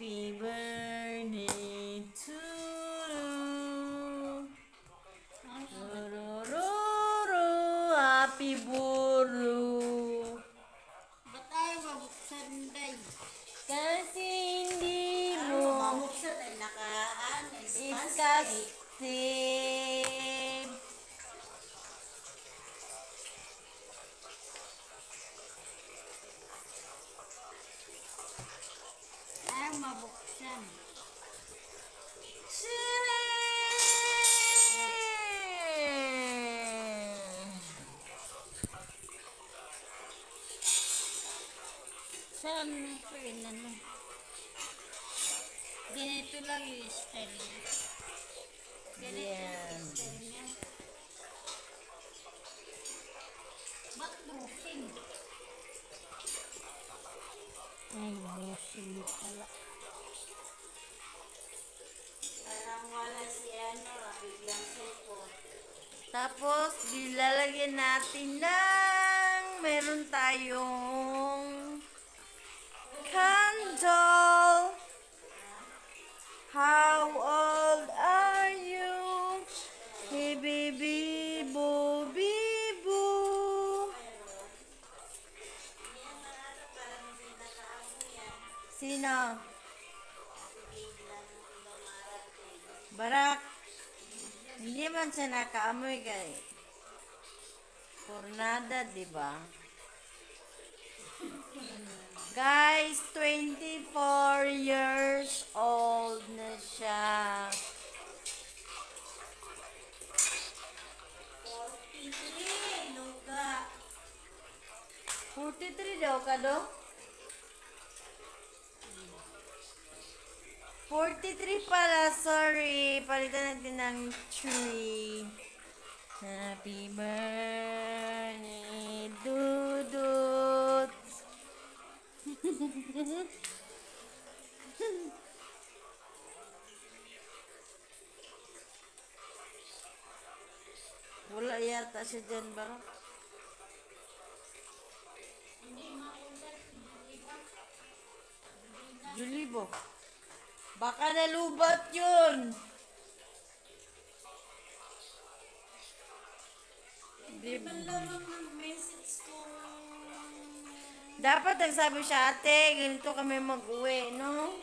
Happy birthday to you. Rurururu, happy buru. Ba't ayaw mabuksan, Day? Kasi hindi Ayaw mo mabuksan ay nakaan. iskasib. Ayaw mabuksan. Saan mo ito inano? Ganito lang yung style niya. Ganito lang yung style niya. Ba't broken? Ay, broken pala. Parang wala si ano, biglang support. Tapos, dilalagyan natin ng meron tayong candle. How old are you? Hey, baby, boo, bibu. Sino? Barak. Hindi man siya nakaamoy kay Tornada, di ba? Guys, 24 years old na siya. 43, luga. 43 daw ka do? 43 pala, sorry. Palitan natin ng tree. Happy birthday, Dudut. Wala yata siya dyan, baro. Julibo. Baka nalubat yun. Di ba lamang mag-message kung... Dapat nagsabi siya, ate, ganito kami mag-uwi, no?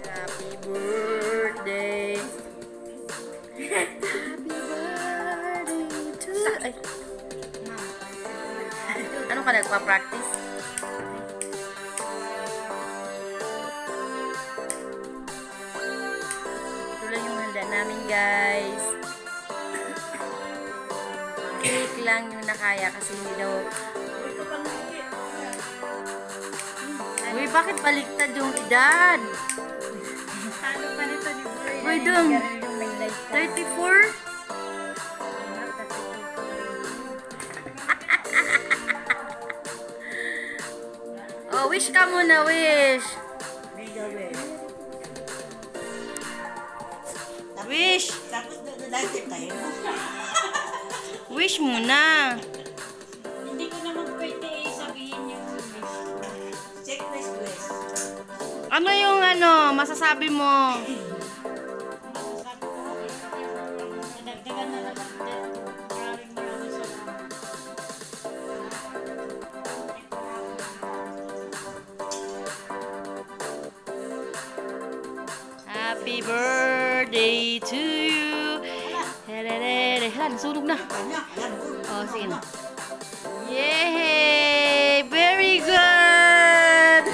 Happy birthday. Happy birthday to... Ay. Ano ka nagpa-practice? Ito lang yung handa namin, guys. Cake lang yung nakaya kasi hindi daw... Uy, bakit baliktad yung edad? Ano pa nito ni Boy? Uy, dong. 34? Oh, wish ka muna, wish. Wish. Tapos dadasin tayo. Wish muna. Hindi ko naman pwede sabihin yung wish. Check wish. Ano yung ano, masasabi mo? Nadagdagan na lang natin. Maraming salamat. Happy birthday to you. Helele, hala, sunog na. Oh, sige na. Yay! Very good!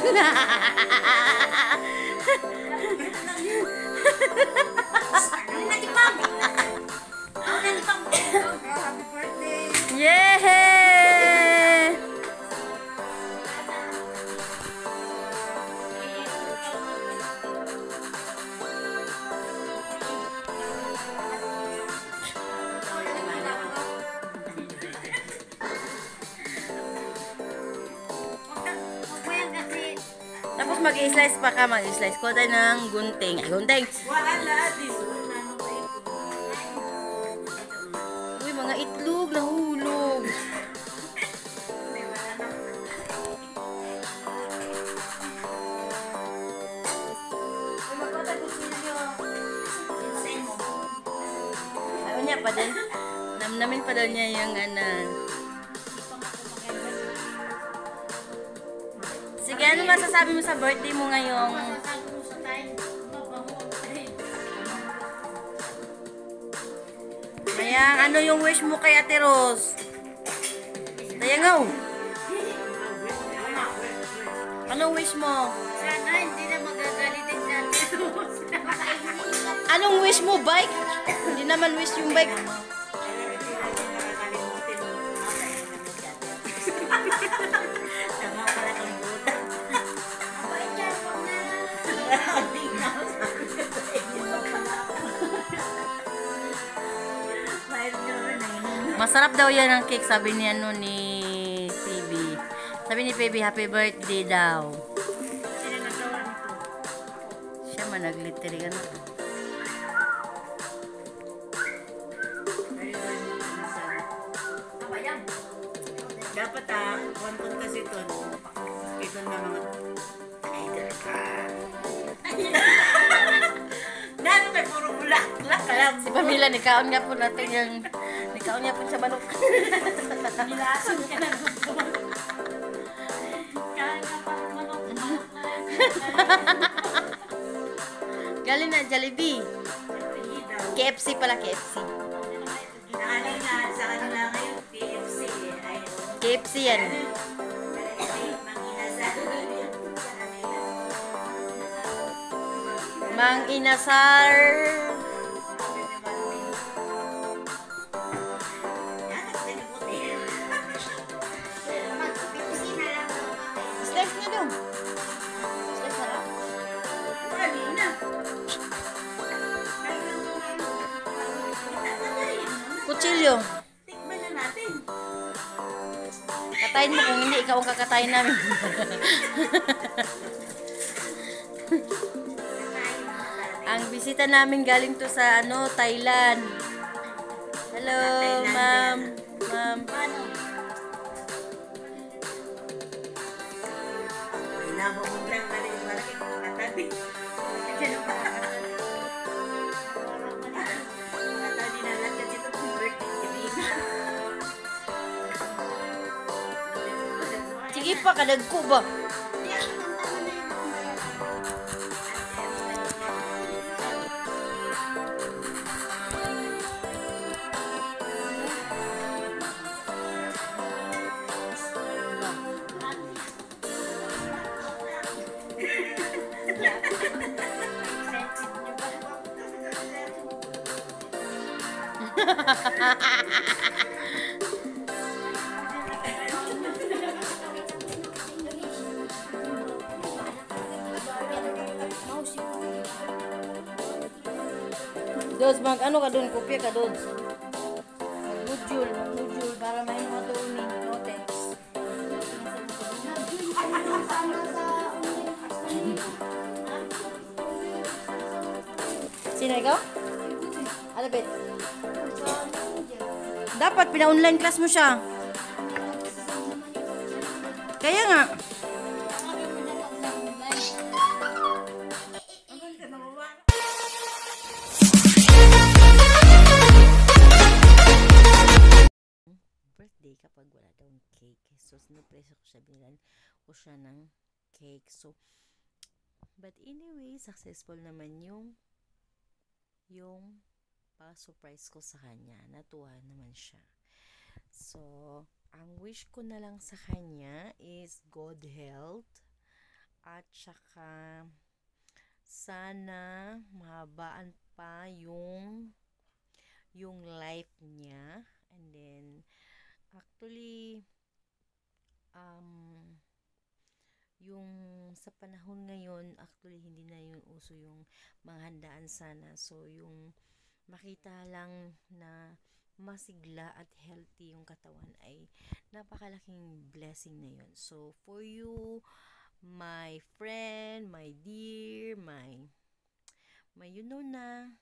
mag-slice pa ka, mag-slice ko tayo ng gunting. Ay, gunting. Uy, mga itlog, nahulog. Ayaw niya pa din. Namnamin pa daw niya yung ano. Sige, ano masasabi mo sa birthday mo ngayong? Masasabi mo sa tayo, mabango ang tayo. Mayang, ano yung wish mo kay Ate Rose? Dayangaw. Anong wish mo? Sana hindi na magagalitin si Ate Rose. Anong wish mo, bike? Hindi naman wish yung bike. Masarap daw yan ang cake, sabi ni ano ni Phoebe. Sabi ni Phoebe, happy birthday daw. Sila nagawa nito. Siya man nagliteri ka na. Dapat konton kasi ito. Ito na mga idol ka. Dano kay puro bulak-bulak ka lang. Si Pamela, nikaon nga po natin yung nikaon nga po sa manok. Nilason ka na ng kaya nga parang manok. Galing na, Jollibee. KFC pala, KFC. Inaanay nga sa kanila ngayon, KFC. Ayun. KFC yan. Mang Inasar. Slice niya daw. Slice na lang. Kutsilyo. Tikman na natin. Katayin mo kung hindi, ikaw ang kakatayin namin. Ang bisita namin galing to sa ano, Thailand. Hello, ma'am. Ma'am. Hinabong lang malaki kung katabi. Katabi na lang kasi ito kung birthday ni Sige pa, kadagko ba? Dos, mag ano ka doon? Kopya ka doon. Magbudjul para may mga tuunin. Notex. Sino ikaw? Alabit. Dapat pina-online class mo siya. Kaya nga. Birthday kapag wala daw cake. So, sinupresa ko siya, bilan ko siya ng cake. So, but anyway, successful naman yung pa-surprise ko sa kanya. Natuwa naman siya. So, ang wish ko na lang sa kanya is good health at saka sana mahabaan pa yung life niya. And then actually yung sa panahon ngayon, actually hindi na yung uso yung mga handaan sana. So yung makita lang na masigla at healthy yung katawan ay napakalaking blessing na yun. So for you my friend, my dear, my you know na,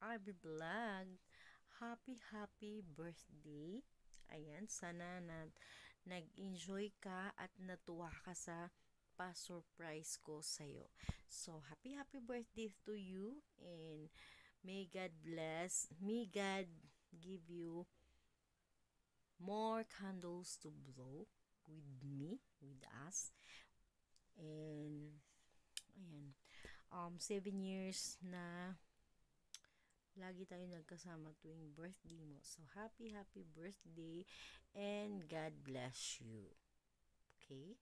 Arby Vlog. Happy birthday. Ayan, sana na nag-enjoy ka at natuwa ka sa pa-surprise ko sa'yo. So, happy birthday to you, and may God bless. May God give you more candles to blow with me, with us. And, ayan, 7 years na lagi tayo nagkasama tuwing birthday mo. So, happy birthday, and God bless you. Okay?